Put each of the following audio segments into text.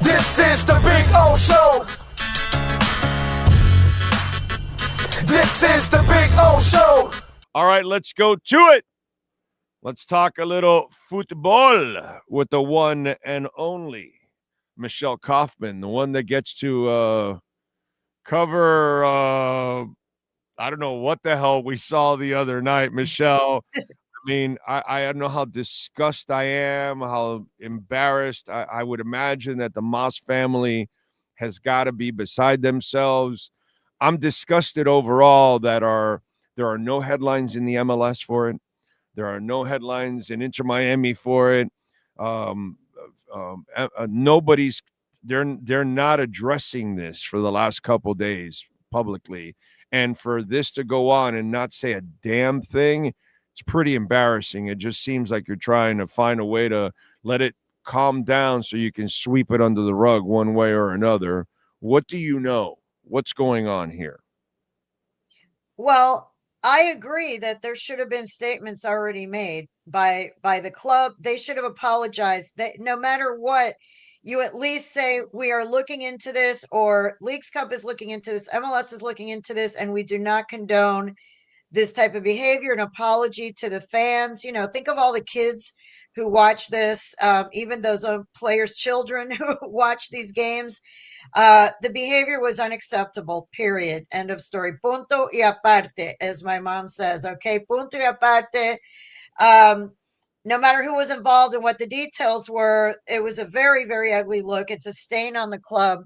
This is the Big O Show. This is the Big O Show. All right, let's go to it. Let's talk a little football with the one and only Michelle Kaufman, the one that gets to cover, I don't know what the hell we saw the other night. Michelle, I mean, I don't know how disgusted I am, how embarrassed. I would imagine that the Moss family has got to be beside themselves. I'm disgusted overall that there are no headlines in the MLS for it. There are no headlines in InterMiami for it. Nobody's they're not addressing this for the last couple days publicly, and for this to go on and not say a damn thing, it's pretty embarrassing. It just seems like you're trying to find a way to let it calm down so you can sweep it under the rug one way or another. What do you know? What's going on here? Well, I agree that there should have been statements already made by the club. They should have apologized. That no matter what, you at least say we are looking into this, or Leagues Cup is looking into this, MLS is looking into this, and we do not condone this type of behavior. An apology to the fans. You know, think of all the kids who watch this, even those players' children who watch these games. The behavior was unacceptable, period. End of story. Punto y aparte, as my mom says. Okay, punto y aparte. No matter who was involved and what the details were, it was a very, very ugly look. It's a stain on the club.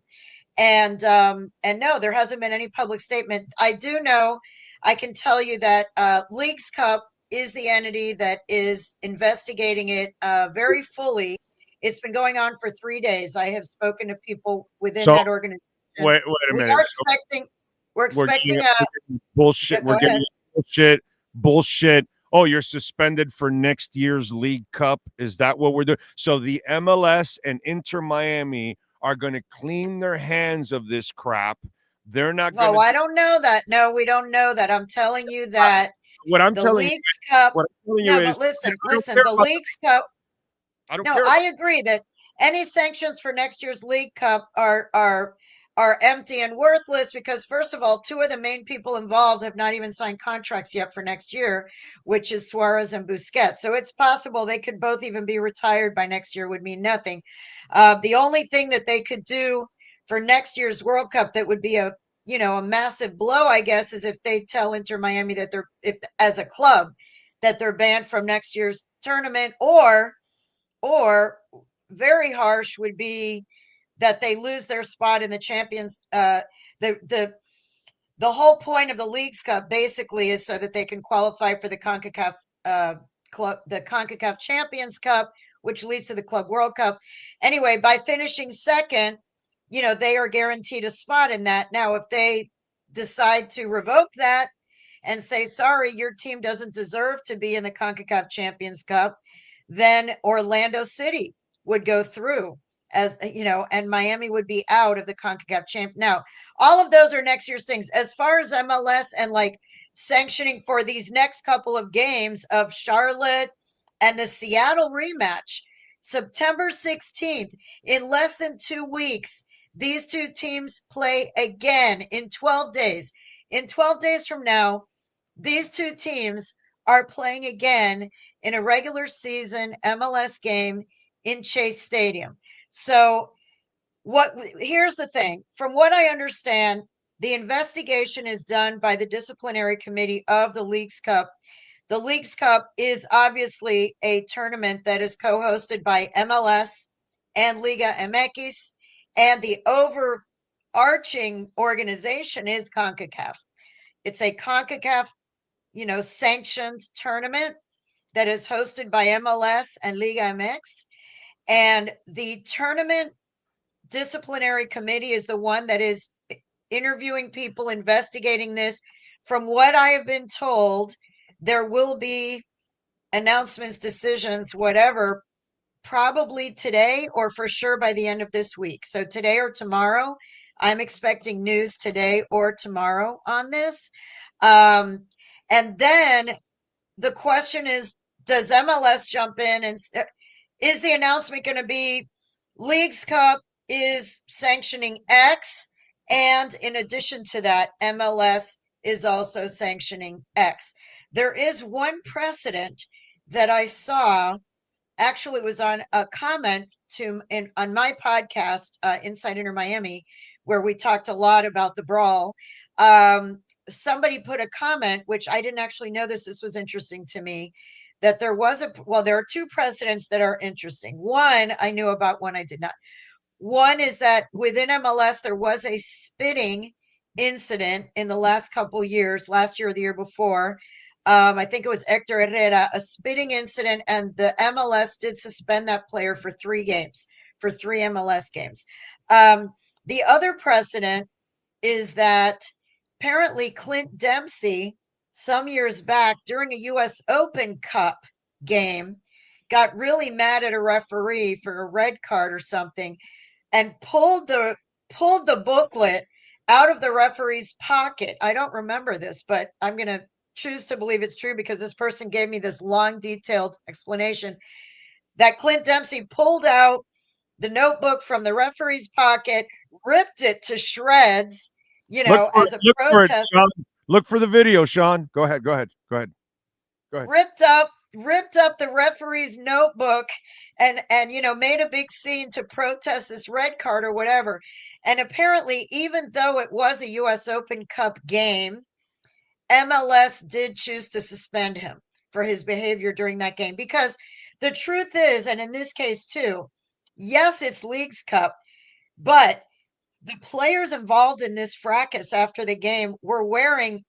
And no, there hasn't been any public statement. I do know, I can tell you that Leagues Cup is the entity that is investigating it very fully. It's been going on for 3 days. I have spoken to people within that organization. Wait a minute. We're expecting bullshit. We're getting bullshit. Oh, you're suspended for next year's League Cup. Is that what we're doing? So the MLS and InterMiami are going to clean their hands of this crap. They're not going to. I don't know that. No, we don't know that. I'm telling you that what I'm telling you Cup. What I'm telling you is, but listen, the Leagues Cup. I don't care. I agree that any sanctions for next year's League Cup are empty and worthless because, first of all, two of the main people involved have not even signed contracts yet for next year, which is Suarez and Busquets. So it's possible they could both even be retired by next year. Would mean nothing. The only thing that they could do for next year's World Cup that would be a massive blow, I guess, is if they tell InterMiami that as a club that they're banned from next year's tournament, or very harsh would be that they lose their spot in the champions. The whole point of the Leagues Cup basically is so that they can qualify for the CONCACAF the CONCACAF Champions Cup, which leads to the Club World Cup. Anyway, by finishing second, they are guaranteed a spot in that. Now, if they decide to revoke that and say, sorry, your team doesn't deserve to be in the CONCACAF Champions Cup, then Orlando City would go through and Miami would be out of the CONCACAF champ. Now, all of those are next year's things. As far as MLS and sanctioning for these next couple of games of Charlotte and the Seattle rematch, September 16th, in less than 2 weeks, these two teams play again in 12 days. In 12 days from now, these two teams are playing again in a regular season MLS game in Chase Stadium. So here's the thing. From what I understand, the investigation is done by the disciplinary committee of the Leagues Cup. The Leagues Cup is obviously a tournament that is co-hosted by MLS and Liga MX, and the overarching organization is CONCACAF. It's a CONCACAF, sanctioned tournament that is hosted by MLS and Liga MX. And the tournament disciplinary committee is the one that is interviewing people, investigating this. From what I have been told, there will be announcements, decisions, whatever, probably today or for sure by the end of this week. So today or tomorrow, I'm expecting news today or tomorrow on this. And then the question is, does MLS jump in, and is the announcement going to be Leagues Cup is sanctioning X. And in addition to that, MLS is also sanctioning X. There is one precedent that I saw. Actually, it was on a comment on my podcast, Inside InterMiami, where we talked a lot about the brawl. Somebody put a comment, which I didn't actually know this. This was interesting to me, that there are two precedents that are interesting. One I knew about, one I did not. One is that within MLS, there was a spitting incident in the last couple years, last year or the year before. I think it was Hector Herrera, a spitting incident, and the MLS did suspend that player for 3 games, for 3 MLS games. The other precedent is that apparently Clint Dempsey, some years back during a U.S. Open Cup game, got really mad at a referee for a red card or something, and pulled the booklet out of the referee's pocket. I don't remember this, but I'm going to choose to believe it's true because this person gave me this long, detailed explanation that Clint Dempsey pulled out the notebook from the referee's pocket, ripped it to shreds, as a protest. Look for the video, Sean. Go ahead. Ripped up the referee's notebook and made a big scene to protest this red card or whatever. And apparently, even though it was a US Open Cup game, MLS did choose to suspend him for his behavior during that game, because the truth is, and in this case too, yes, it's Leagues Cup, but the players involved in this fracas after the game were wearing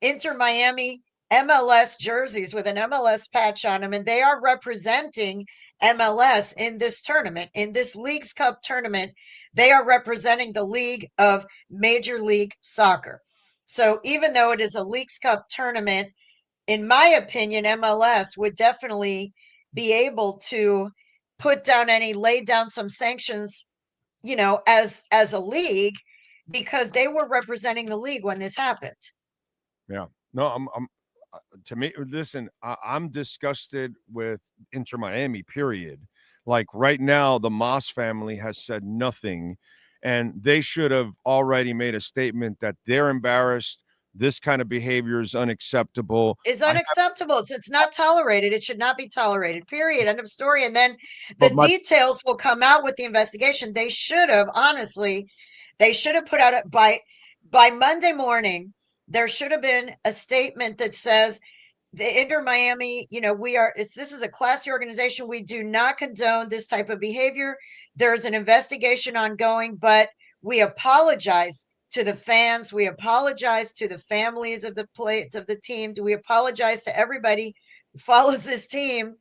InterMiami MLS jerseys with an MLS patch on them, and they are representing MLS in this tournament, in this Leagues Cup tournament. They are representing the League of Major League Soccer. So even though it is a Leagues Cup tournament, in my opinion, MLS would definitely be able to lay down some sanctions, as a league, because they were representing the league when this happened. Yeah. No, I'm to me, listen, I'm disgusted with InterMiami, period. Like right now, the Moss family has said nothing, and they should have already made a statement that they're embarrassed. This kind of behavior is unacceptable. It's unacceptable. It's not tolerated. It should not be tolerated, period. End of story. And then the details will come out with the investigation. They should have, honestly, put out by Monday morning. There should have been a statement that says the InterMiami, this is a classy organization. We do not condone this type of behavior. There's an investigation ongoing, but we apologize to the fans. We apologize to the families of the team. We apologize to everybody who follows this team.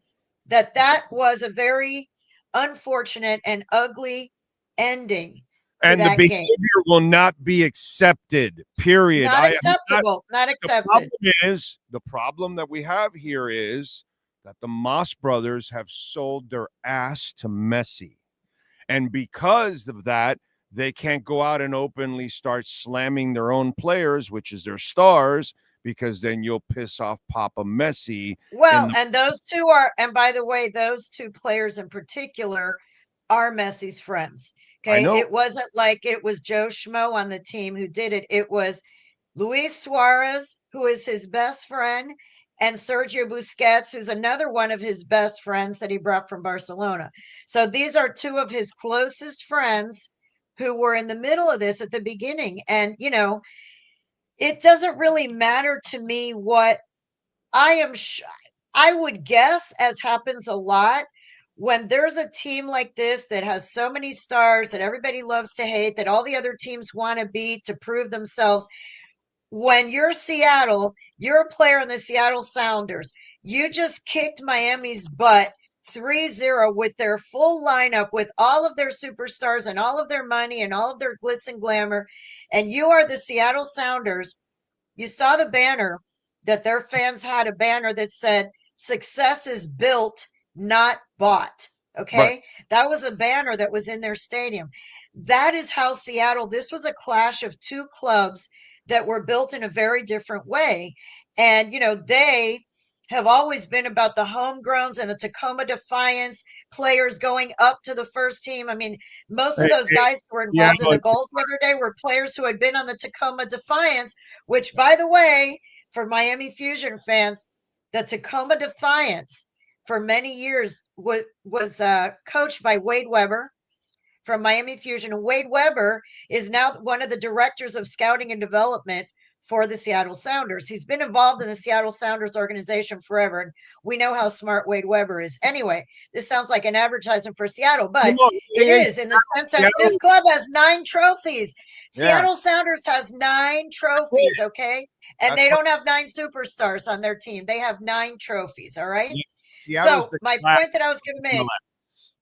That was a very unfortunate and ugly ending. And the behavior will not be accepted, period. Not acceptable. Not accepted. The problem that we have here is that the Moss brothers have sold their ass to MESSi. And because of that, they can't go out and openly start slamming their own players, which is their stars, because then you'll piss off Papa MESSi. Well, and those two are, and by the way, those two players in particular are MESSi's friends. Okay, it wasn't like it was Joe Schmo on the team who did it. It was Luis Suarez, who is his best friend, and Sergio Busquets, who's another one of his best friends that he brought from Barcelona. So these are two of his closest friends who were in the middle of this at the beginning. And, it doesn't really matter to me what I would guess, as happens a lot, when there's a team like this that has so many stars that everybody loves to hate, that all the other teams want to beat to prove themselves. When you're Seattle, you're a player in the Seattle Sounders. You just kicked Miami's butt 3-0 with their full lineup, with all of their superstars and all of their money and all of their glitz and glamour. And you are the Seattle Sounders. You saw the banner that their fans had, a banner that said, "Success is built, not bought." Okay. Right. That was a banner that was in their stadium. That is how Seattle, this was a clash of two clubs that were built in a very different way. And, they have always been about the homegrowns and the Tacoma Defiance players going up to the first team. I mean, most of those guys who were involved in the goals the other day were players who had been on the Tacoma Defiance, which, by the way, for Miami Fusion fans, the Tacoma Defiance for many years was coached by Wade Weber from Miami Fusion. And Wade Weber is now one of the directors of scouting and development for the Seattle Sounders. He's been involved in the Seattle Sounders organization forever, and we know how smart Wade Weber is. Anyway, this sounds like an advertisement for Seattle, but it is in the sense that this club has 9 trophies. Seattle Sounders has 9 trophies, okay? And they don't have 9 superstars on their team. They have 9 trophies, all right? So my point that I was going to make.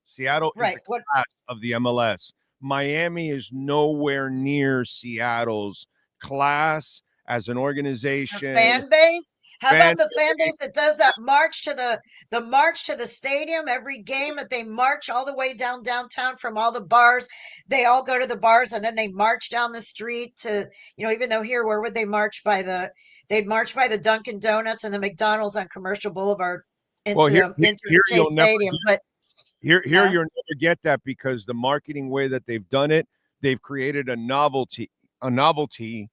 Seattle is the class of the MLS. Miami is nowhere near Seattle's class as an organization. Fan base? How about the fan base that does that march to the march to the stadium every game, that they march all the way downtown from all the bars? They all go to the bars and then they march down the street to, even though here, where would they march they'd march by the Dunkin' Donuts and the McDonald's on Commercial Boulevard into Chase Stadium. But Here you'll never get that, because the marketing way that they've done it, they've created a novelty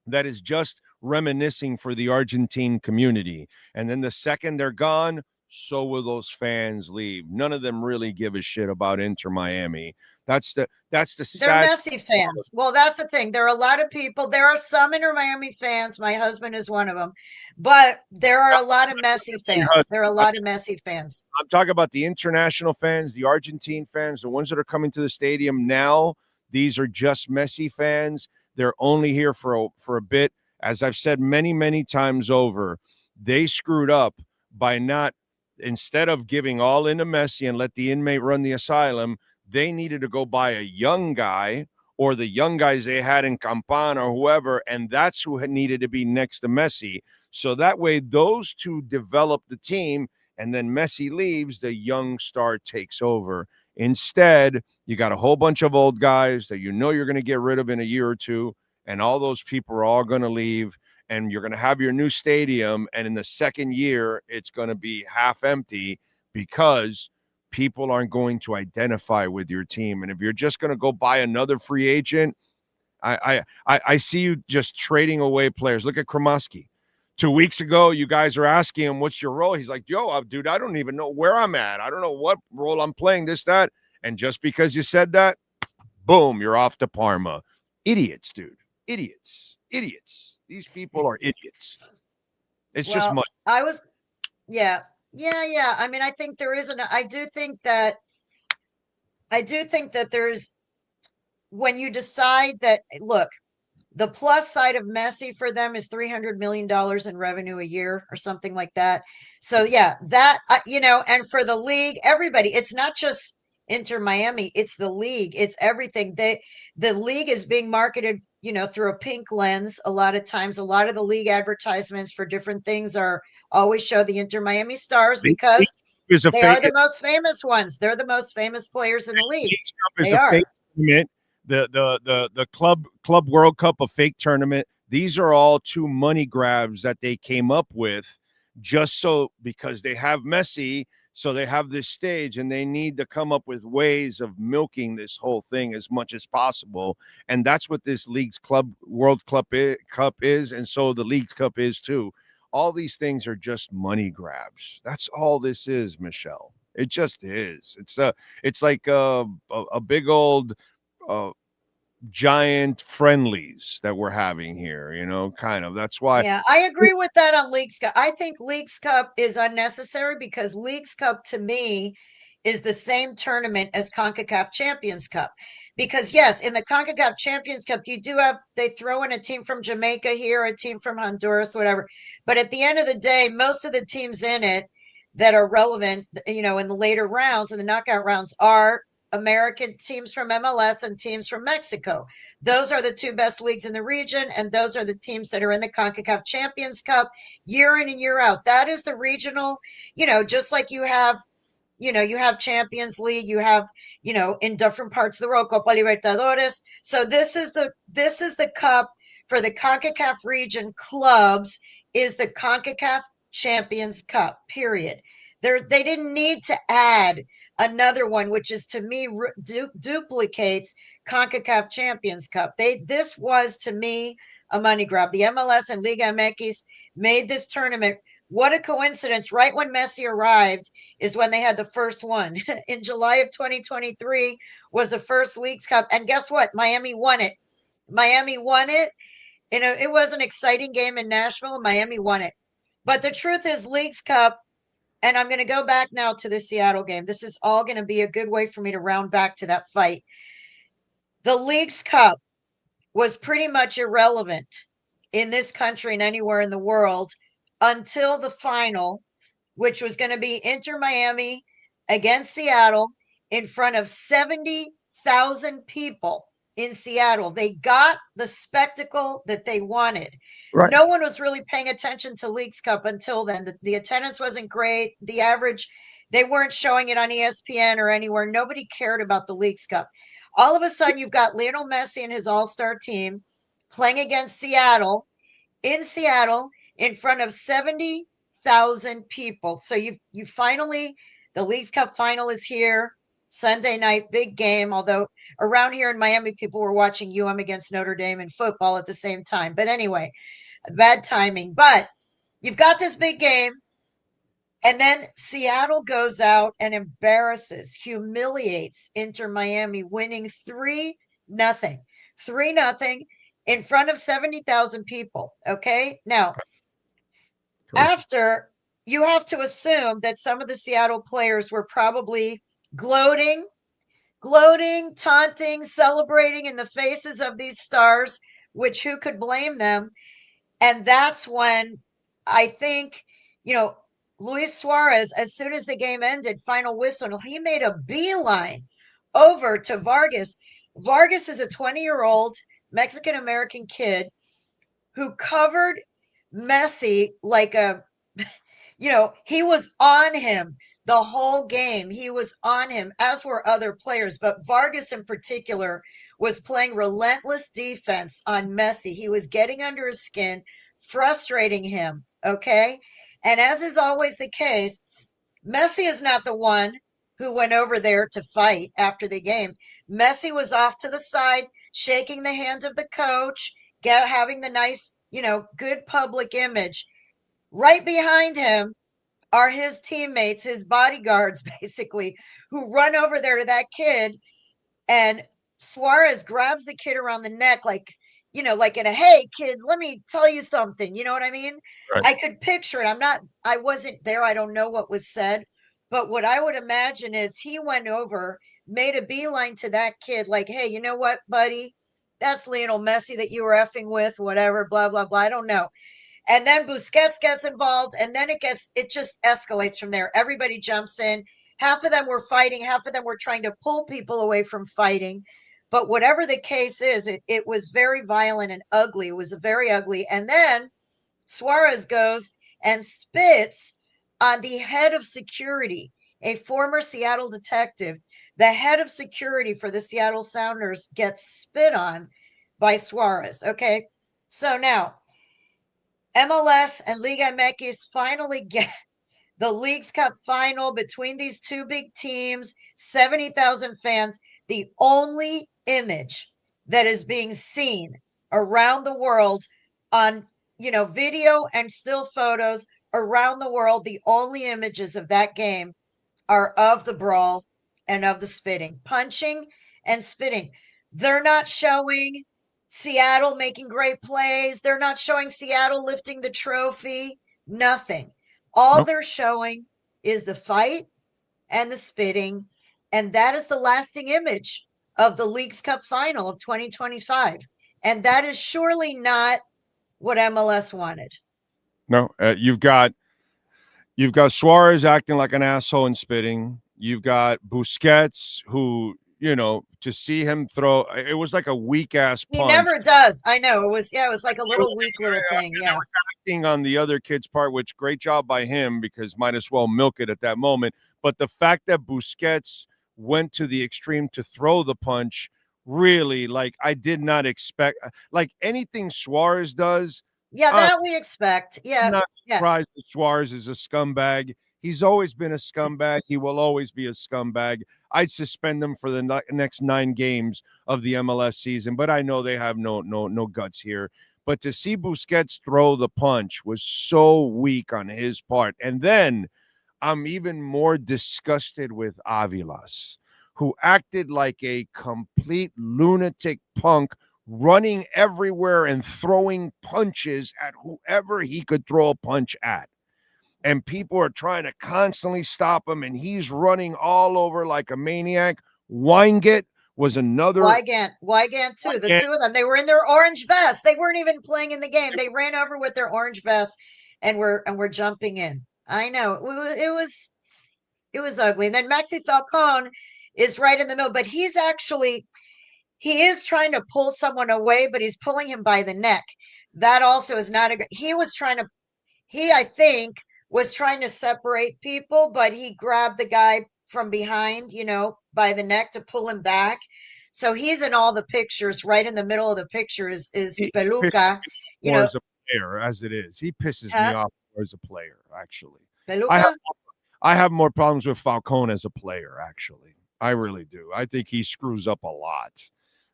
that is just reminiscing for the Argentine community. And then the second they're gone, so will those fans leave. None of them really give a shit about Inter Miami. That's the they're sad MESSi fans. Well, that's the thing. There are a lot of people. There are some Inter Miami fans. My husband is one of them. But there are a lot of MESSi fans. There are a lot of MESSi fans. I'm talking about the international fans, the Argentine fans, the ones that are coming to the stadium now. These are just MESSi fans. They're only here for a bit. As I've said many, many times over, they screwed up by not, instead of giving all into MESSi and let the inmate run the asylum, they needed to go buy a young guy or the young guys they had in Campana or whoever, and that's who needed to be next to MESSi. So that way those two develop the team, and then MESSi leaves, the young star takes over. Instead, you got a whole bunch of old guys that you're going to get rid of in a year or two, and all those people are all going to leave, and you're going to have your new stadium, and in the second year, it's going to be half empty because people aren't going to identify with your team. And if you're just going to go buy another free agent, I see you just trading away players. Look at Kremoski. 2 weeks ago, you guys are asking him, what's your role? He's like, dude, I don't even know where I'm at. I don't know what role I'm playing, this, that. And just because you said that, boom, you're off to Parma. Idiots, dude. Idiots. These people are idiots. It's just money. Yeah. I mean, I think there is I do think that there's, when you decide that, look, the plus side of MESSi for them is $300 million in revenue a year or something like that. So yeah, that, and for the league, everybody, it's not just Inter Miami, it's the league, it's everything. The league is being marketed, through a pink lens. A lot of times, a lot of the league advertisements for different things always show the Inter Miami Stars, because they are the most famous ones. They're the most famous players in the league. They are. The Club World Cup, a fake tournament. These are all 2 money grabs that they came up with because they have MESSi, so they have this stage, and they need to come up with ways of milking this whole thing as much as possible. And that's what this league's World Cup is, and so the League Cup is too. All these things are just money grabs. That's all this is, Michelle. It just is. It's like a big old giant friendlies that we're having here, kind of. That's why. Yeah, I agree with that on Leagues Cup. I think Leagues Cup is unnecessary, because Leagues Cup to me is the same tournament as CONCACAF Champions Cup. Because yes, in the CONCACAF Champions Cup, they throw in a team from Jamaica here, a team from Honduras, whatever. But at the end of the day, most of the teams in it that are relevant, in the later rounds, in the knockout rounds, are American teams from MLS and teams from Mexico. Those are the 2 best leagues in the region, and those are the teams that are in the CONCACAF Champions Cup year in and year out. That is the regional, just like you have Champions League, you have, in different parts of the world, Copa Libertadores. So this is the cup for the CONCACAF region clubs, is the CONCACAF Champions Cup, period. They didn't need to add another one, which is to me duplicates CONCACAF Champions Cup. This was to me a money grab. The MLS and Liga MX made this tournament. What a coincidence. Right when MESSi arrived is when they had the first one. In July of 2023 was the first Leagues Cup. And guess what? Miami won it. Miami won it. It was an exciting game in Nashville. Miami won it. But the truth is, Leagues Cup, and I'm going to go back now to the Seattle game. This is all going to be a good way for me to round back to that fight. The Leagues Cup was pretty much irrelevant in this country and anywhere in the world until the final, which was going to be InterMiami against Seattle in front of 70,000 people in Seattle. They got the spectacle that they wanted. Right. No one was really paying attention to Leagues Cup until then. The attendance wasn't great. The average, they weren't showing it on ESPN or anywhere. Nobody cared about the Leagues Cup. All of a sudden, you've got Lionel Messi and his all-star team playing against Seattle, in Seattle, in front of 70,000 people. So you finally, the Leagues Cup final is here. Sunday night, big game, although around here in Miami, people were watching UM against Notre Dame in football at the same time. But anyway, bad timing. But you've got this big game, and then Seattle goes out and embarrasses, humiliates InterMiami, winning 3-0. 3-0 in front of 70,000 people, okay? Now, after, you have to assume that some of the Seattle players were probably gloating, taunting, celebrating in the faces of these stars, which who could blame them? And that's when I think, Luis Suarez, as soon as the game ended, final whistle, he made a beeline over to Vargas. Vargas is a 20-year-old Mexican-American kid who covered Messi like he was on him. The whole game, he was on him, as were other players. But Vargas in particular was playing relentless defense on Messi. He was getting under his skin, frustrating him, okay? And as is always the case, Messi is not the one who went over there to fight after the game. Messi was off to the side, shaking the hand of the coach, having the nice, good public image. Right behind him are his teammates, his bodyguards, basically, who run over there to that kid. And Suarez grabs the kid around the neck, like in a, hey, kid, let me tell you something. You know what I mean? Right. I could picture it. I wasn't there. I don't know what was said. But what I would imagine is he went over, made a beeline to that kid, like, hey, you know what, buddy? That's Lionel Messi that you were effing with, whatever, blah, blah, blah. I don't know. And then Busquets gets involved, and then it just escalates from there. Everybody jumps in. Half of them were fighting. Half of them were trying to pull people away from fighting. But whatever the case is, it was very violent and ugly. It was very ugly. And then Suarez goes and spits on the head of security, a former Seattle detective. The head of security for the Seattle Sounders gets spit on by Suarez. Okay, so now MLS and Liga MX finally get the Leagues Cup final between these two big teams, 70,000 fans. The only image that is being seen around the world on, video and still photos around the world, the only images of that game are of the brawl and of the spitting, punching and spitting. They're not showing Seattle making great plays. They're not showing Seattle lifting the trophy. Nothing. All they're showing is the fight and the spitting. And that is the lasting image of the Leagues Cup final of 2025. And that is surely not what MLS wanted. No, you've got Suarez acting like an asshole and spitting. You've got Busquets, who, to see him throw, it was like a weak ass punch. He never does. I know. It was like a little weak little thing. Yeah. Acting on the other kid's part, which great job by him, because might as well milk it at that moment. But the fact that Busquets went to the extreme to throw the punch, really, I did not expect, anything Suarez does, Yeah, that we expect. I'm Yeah, not yeah. surprised that Suarez is a scumbag. He's always been a scumbag. He will always be a scumbag. I'd suspend him for the next 9 games of the MLS season, but I know they have no guts here. But to see Busquets throw the punch was so weak on his part. And then I'm even more disgusted with Avilas, who acted like a complete lunatic punk, running everywhere and throwing punches at whoever he could throw a punch at. And people are trying to constantly stop him, and he's running all over like a maniac. Weingart was another. Wygant too. The two of them, they were in their orange vests. They weren't even playing in the game. They ran over with their orange vests and were jumping in. I know it was ugly. And then Maxi Falcone is right in the middle, but he is trying to pull someone away, but he's pulling him by the neck. That also is not a good. I think, was trying to separate people, but he grabbed the guy from behind, by the neck to pull him back. So he's in all the pictures. Right in the middle of the picture is Peluca. More as a player as it is. He pisses me off more as a player, actually. Peluca? I have more problems with Falcone as a player, actually. I really do. I think he screws up a lot.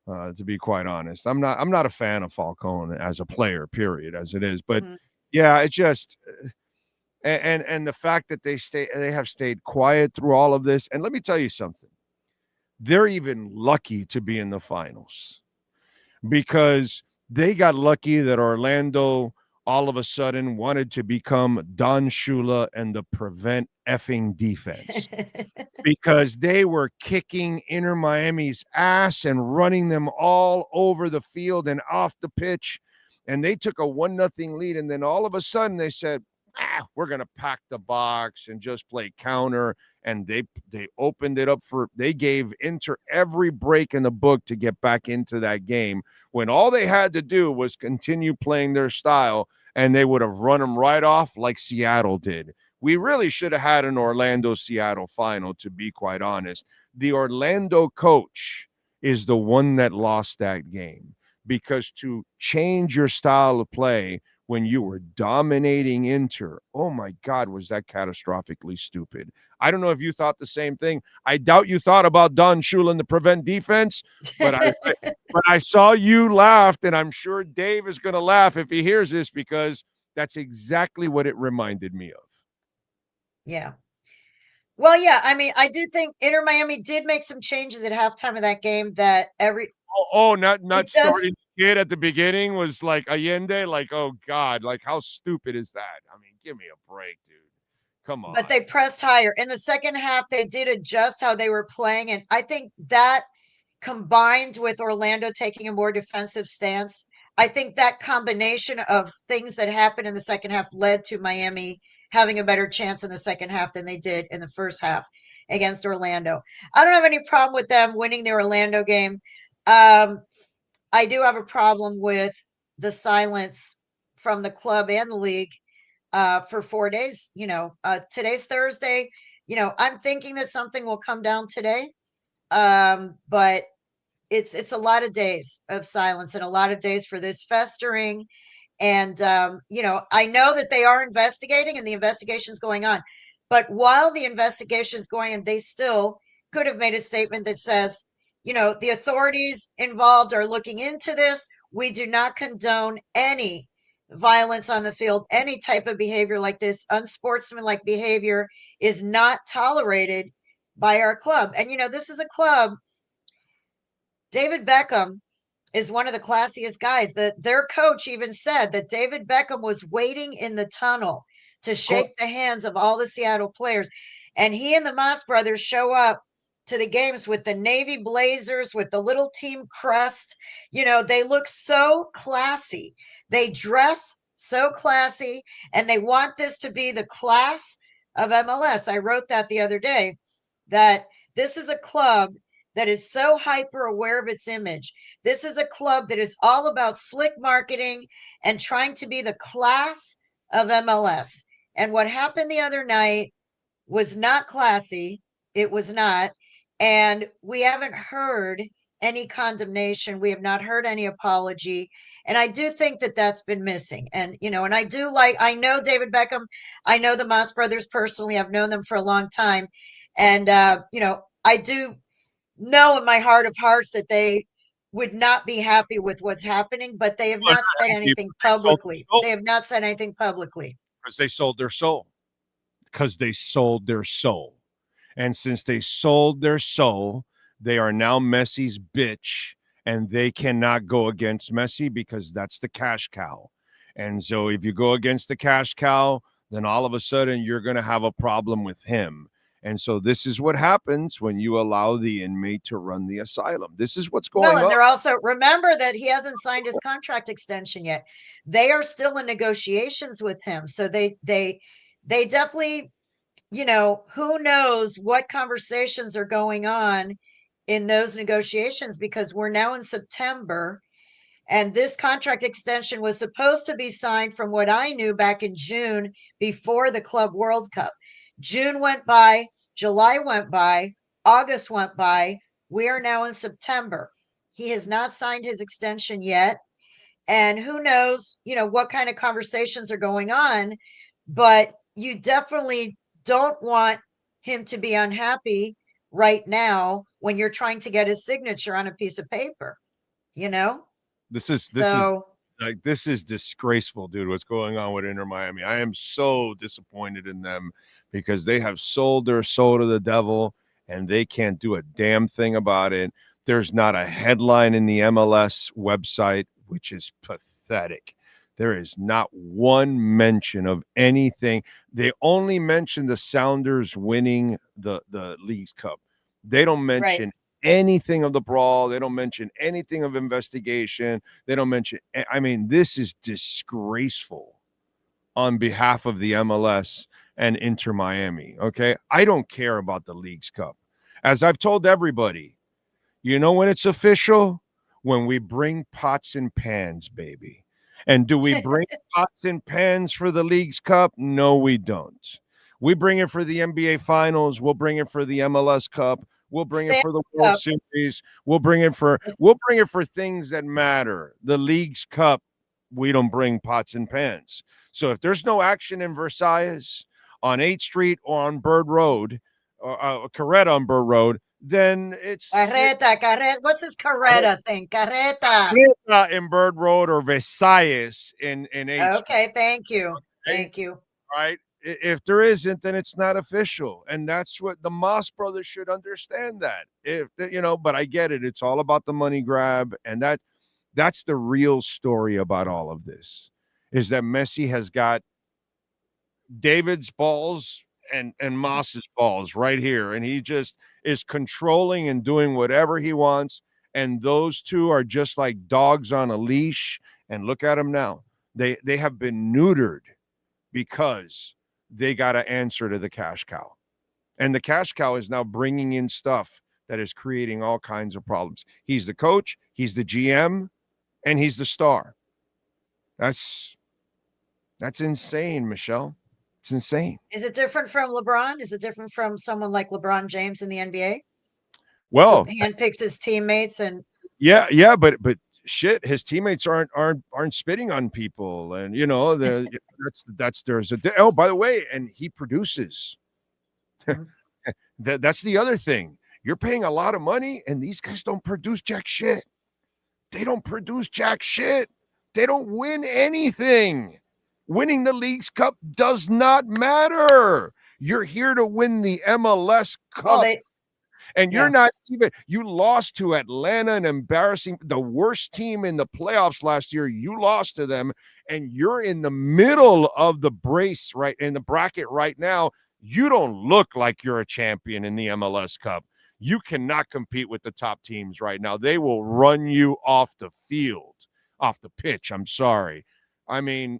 To be quite honest, I'm not a fan of Falcone as a player, period, as it is. But yeah, it just and the fact that they have stayed quiet through all of this. And let me tell you something. They're even lucky to be in the finals because they got lucky that Orlando all of a sudden wanted to become Don Shula and the prevent effing defense because they were kicking Inter Miami's ass and running them all over the field and off the pitch. And they took a 1-0 lead. And then all of a sudden they said, we're going to pack the box and just play counter. And they opened it up they gave Inter every break in the book to get back into that game when all they had to do was continue playing their style, and they would have run them right off like Seattle did. We really should have had an Orlando-Seattle final, to be quite honest. The Orlando coach is the one that lost that game because to change your style of play when you were dominating Inter, oh my God, was that catastrophically stupid. I don't know if you thought the same thing. I doubt you thought about Don Shula and the prevent defense, but I saw you laughed, and I'm sure Dave is going to laugh if he hears this because that's exactly what it reminded me of. Yeah. Well, yeah, I mean, I do think Inter Miami did make some changes at halftime of that game that not starting the kid at the beginning was like Allende, like, oh God, like how stupid is that? I mean, give me a break, dude. Come on. But they pressed higher. In the second half, they did adjust how they were playing, and I think that combined with Orlando taking a more defensive stance, I think that combination of things that happened in the second half led to Miami having a better chance in the second half than they did in the first half against Orlando. I don't have any problem with them winning the Orlando game. I do have a problem with the silence from the club and the league for 4 days. Today's Thursday. I'm thinking that something will come down today. But it's a lot of days of silence and a lot of days for this festering. And I know that they are investigating and the investigation's going on. But while the investigation is going on, they still could have made a statement that says, the authorities involved are looking into this. We do not condone any violence on the field, any type of behavior like this. Unsportsmanlike behavior is not tolerated by our club. And, this is a club. David Beckham is one of the classiest guys. Their coach even said that David Beckham was waiting in the tunnel to shake the hands of all the Seattle players. And he and the Moss brothers show up to the games with the navy blazers, with the little team crest. They look so classy. They dress so classy, and they want this to be the class of MLS. I wrote that the other day, that this is a club that is so hyper aware of its image. This is a club that is all about slick marketing and trying to be the class of MLS. And what happened the other night was not classy. It was not. And we haven't heard any condemnation. We have not heard any apology. And I do think that that's been missing. And, and I know David Beckham. I know the Moss brothers personally. I've known them for a long time. And, I do know in my heart of hearts that they would not be happy with what's happening, but they have not said anything publicly. They have not said anything publicly. Because they sold their soul. And since they sold their soul, they are now Messi's bitch, and they cannot go against Messi because that's the cash cow. And so if you go against the cash cow, then all of a sudden you're going to have a problem with him. And so this is what happens when you allow the inmate to run the asylum. This is what's going on. Well, and they're also, remember that he hasn't signed his contract extension yet. They are still in negotiations with him. So they definitely, who knows what conversations are going on in those negotiations, because we're now in September and this contract extension was supposed to be signed, from what I knew, back in June before the Club World Cup. June went by, July went by, August went by. We are now in September. He has not signed his extension yet. And who knows, what kind of conversations are going on, but you definitely don't want him to be unhappy right now when you're trying to get his signature on a piece of paper, This is disgraceful, dude. What's going on with InterMiami? I am so disappointed in them because they have sold their soul to the devil and they can't do a damn thing about it. There's not a headline in the MLS website, which is pathetic. There is not one mention of anything. They only mention the Sounders winning the Leagues Cup. They don't mention anything of the brawl. They don't mention anything of investigation. They don't mention, this is disgraceful on behalf of the MLS and InterMiami. Okay. I don't care about the Leagues Cup. As I've told everybody, when it's official? When we bring pots and pans, baby. And do we bring pots and pans for the Leagues Cup? No, we don't. We bring it for the NBA Finals. We'll bring it for the MLS Cup. We'll bring it for the World Series. We'll bring it for things that matter. The Leagues Cup, we don't bring pots and pans. So if there's no action in Versailles, on 8th Street or on Bird Road, or Carreta on Bird Road, then it's Carreta. What's this Carreta thing? Carreta in Bird Road or Versailles in 8th Okay, Street. thank you. Okay? Thank you. Right? If there isn't, then it's not official. And that's what the Moss brothers should understand that. But I get it. It's all about the money grab. And that's the real story about all of this, is that Messi has got David's balls and Moss's balls right here. And he just is controlling and doing whatever he wants. And those two are just like dogs on a leash. And look at them now. They have been neutered because they got to answer to the cash cow. And the cash cow is now bringing in stuff that is creating all kinds of problems. He's the coach, he's the GM, and he's the star. That's insane, Michelle. It's insane. Is it different from LeBron? Is it different from someone like LeBron James in the NBA? Well, who handpicks his teammates and yeah, but shit, his teammates aren't spitting on people, and by the way, and he produces. That's the other thing. You're paying a lot of money, and these guys don't produce jack shit. They don't produce jack shit. They don't win anything. Winning the Leagues Cup does not matter. You're here to win the MLS Cup. And you're not even, you lost to Atlanta, an embarrassing, the worst team in the playoffs last year. You lost to them, and you're in the middle of the brace, right, in the bracket right now. You don't look like you're a champion in the MLS Cup. You cannot compete with the top teams right now. They will run you off the field, off the pitch. I'm sorry. I mean,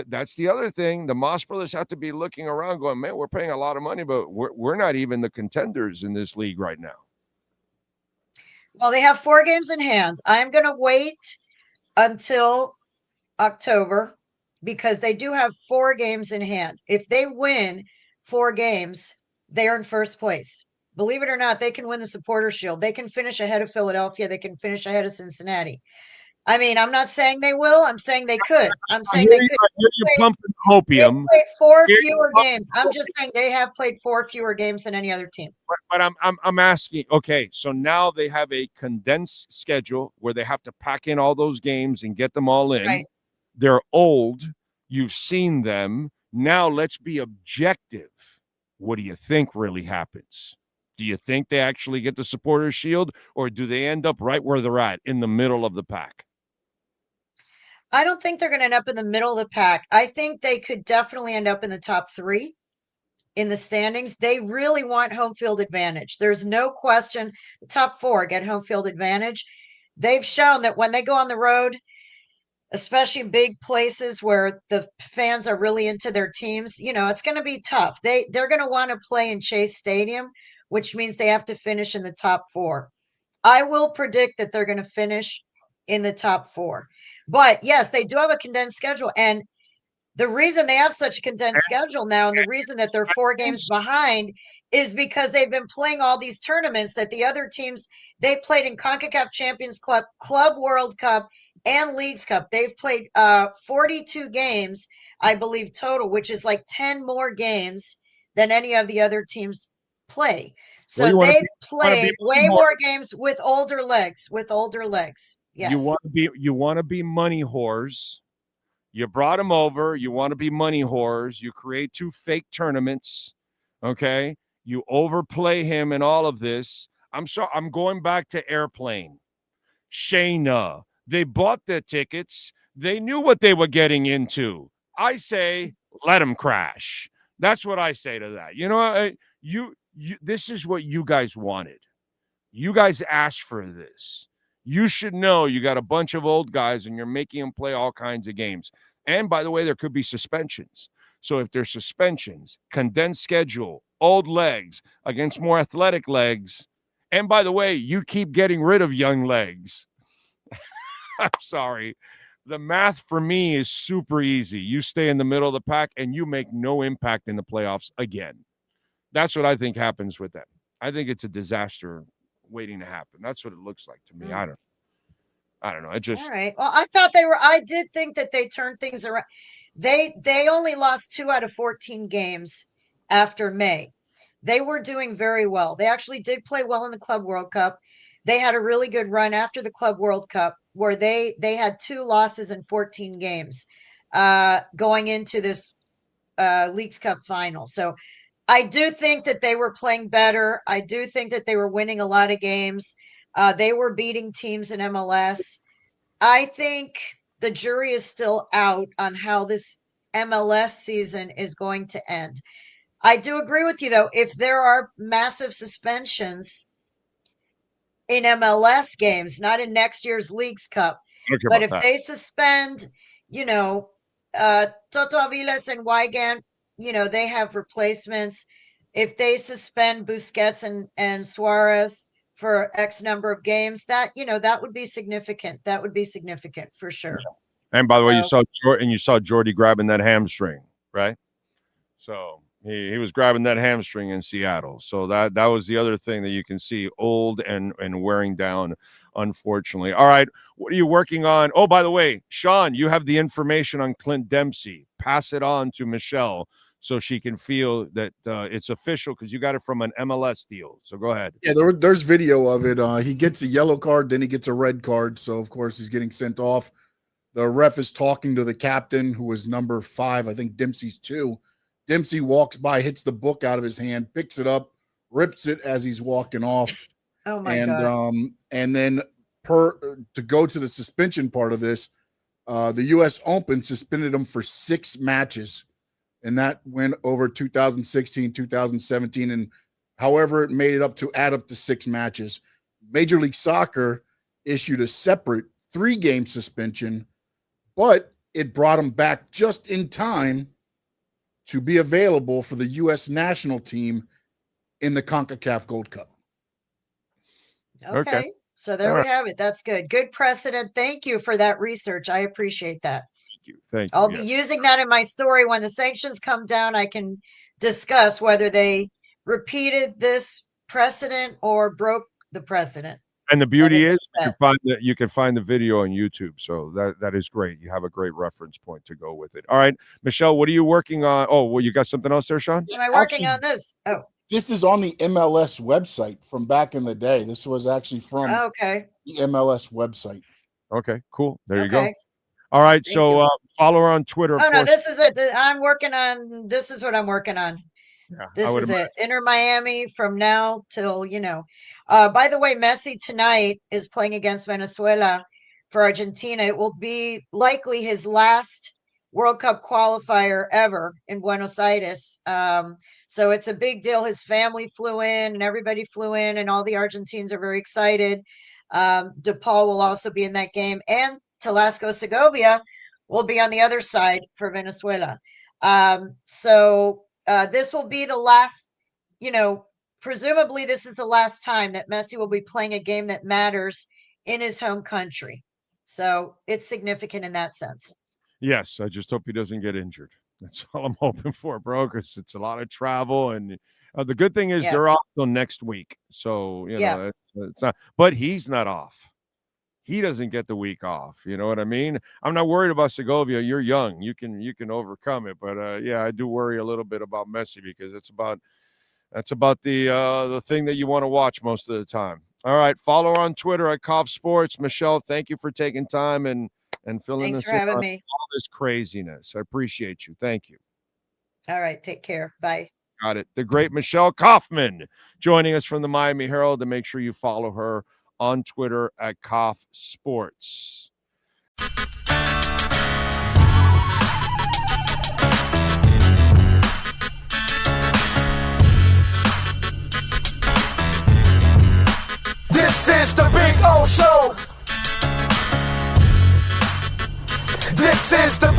that's the other thing. The Moss brothers have to be looking around going, man, we're paying a lot of money, but we're not even the contenders in this league right now. Well, they have 4 games in hand. I'm going to wait until October because they do have 4 games in hand. If they win 4 games, they're in first place. Believe it or not, they can win the Supporter Shield. They can finish ahead of Philadelphia. They can finish ahead of Cincinnati. I mean, I'm not saying they will. I'm saying they could. I'm I saying hear they you, could. I hear you pumping They opium. played 4 Here- fewer games. I'm just saying they have played 4 fewer games than any other team. But I'm asking, okay, so now they have a condensed schedule where they have to pack in all those games and get them all in. Right. They're old. You've seen them. Now let's be objective. What do you think really happens? Do you think they actually get the Supporters Shield, or do they end up right where they're at, in the middle of the pack? I don't think they're going to end up in the middle of the pack. I think they could definitely end up in the top 3 in the standings. They really want home field advantage. There's no question. The top 4 get home field advantage. They've shown that when they go on the road, especially in big places where the fans are really into their teams, it's going to be tough. They're going to want to play in Chase Stadium, which means they have to finish in the top 4. I will predict that they're going to finish in the top 4. But yes, they do have a condensed schedule. And the reason they have such a condensed schedule now, and the reason that they're 4 games behind, is because they've been playing all these tournaments that the other teams, they played in CONCACAF Champions Club, Club World Cup, and Leagues Cup. They've played 42 games, I believe, total, which is like 10 more games than any of the other teams play. So Well, they've played way more games with older legs. Yes. You want to be money whores. You brought them over. You want to be money whores. You create 2 fake tournaments. Okay. You overplay him in all of this. I'm going back to Airplane. Shayna. They bought their tickets. They knew what they were getting into. I say, let them crash. That's what I say to that. You know, this is what you guys wanted. You guys asked for this. You should know you got a bunch of old guys and you're making them play all kinds of games. And by the way, there could be suspensions. So if there's suspensions, condensed schedule, old legs against more athletic legs, and by the way, you keep getting rid of young legs. I'm sorry. The math for me is super easy. You stay in the middle of the pack and you make no impact in the playoffs again. That's what I think happens with them. I think it's a disaster waiting to happen. That's what it looks like to me. I don't know. It just all right. Well, I did think that they turned things around. They only lost 2 out of 14 games after May. They were doing very well. They actually did play well in the Club World Cup. They had a really good run after the Club World Cup where they had 2 losses in 14 games going into this Leagues Cup final. So I do think that they were playing better. I do think that they were winning a lot of games. They were beating teams in MLS. I think the jury is still out on how this MLS season is going to end. I do agree with you, though. If there are massive suspensions in MLS games, not in next year's Leagues Cup, but if they suspend, Toto Aviles and Weigand, they have replacements. If they suspend Busquets and Suarez for X number of games, that would be significant. That would be significant for sure. And by the way, you saw Jordy grabbing that hamstring, right? So he was grabbing that hamstring in Seattle. So that was the other thing that you can see, old and wearing down, unfortunately. All right, what are you working on? Oh, by the way, Sean, you have the information on Clint Dempsey. Pass it on to Michelle so she can feel that it's official, because you got it from an MLS deal. So go ahead. Yeah, there's video of it. He gets a yellow card, then he gets a red card. So, of course, he's getting sent off. The ref is talking to the captain, who was number 5. I think Dempsey's 2. Dempsey walks by, hits the book out of his hand, picks it up, rips it as he's walking off. Oh, my God. And then to go to the suspension part of this, the U.S. Open suspended him for 6 matches. And that went over 2016, 2017, and however it made it up to add up to 6 matches. Major League Soccer issued a separate 3-game suspension, but it brought him back just in time to be available for the U.S. national team in the CONCACAF Gold Cup. Okay. So there we have it. That's good. Good precedent. Thank you for that research. I appreciate that. Thank you. I'll be using that in my story. When the sanctions come down, I can discuss whether they repeated this precedent or broke the precedent. And the beauty is That you can find the video on YouTube. So that is great. You have a great reference point to go with it. All right, Michelle, what are you working on? Oh, well, you got something else there, Sean? Am I working on this? Oh, This is on the MLS website from back in the day. This was actually from okay. the MLS website. Okay, cool. There you go. Okay. All right, Thank so you. follow her on Twitter. Of Oh, no, course. this is it. I'm working on, this is what I'm working on. Yeah, This is it. InterMiami from now till, by the way, Messi tonight is playing against Venezuela for Argentina. It will be likely his last World Cup qualifier ever in Buenos Aires. So it's a big deal. His family flew in and everybody flew in, and all the Argentines are very excited. DePaul will also be in that game, and Talasco Segovia will be on the other side for Venezuela. This will be the last, presumably this is the last time that Messi will be playing a game that matters in his home country. So it's significant in that sense. Yes, I just hope he doesn't get injured. That's all I'm hoping for, bro, because it's a lot of travel. And the good thing is they're off till next week. So, know, it's not, but he's not off. He doesn't get the week off. You know what I mean? I'm not worried about Segovia. You're young. You can overcome it. But I do worry a little bit about Messi because that's about the thing that you want to watch most of the time. All right, follow her on Twitter at Kauf Sports. Michelle, thank you for taking time and filling us in on all this craziness. I appreciate you. Thank you. All right, take care. Bye. Got it. The great Michelle Kaufman joining us from the Miami Herald, and make sure you follow her on Twitter at Kauf Sports. This is the Big O Show. This is the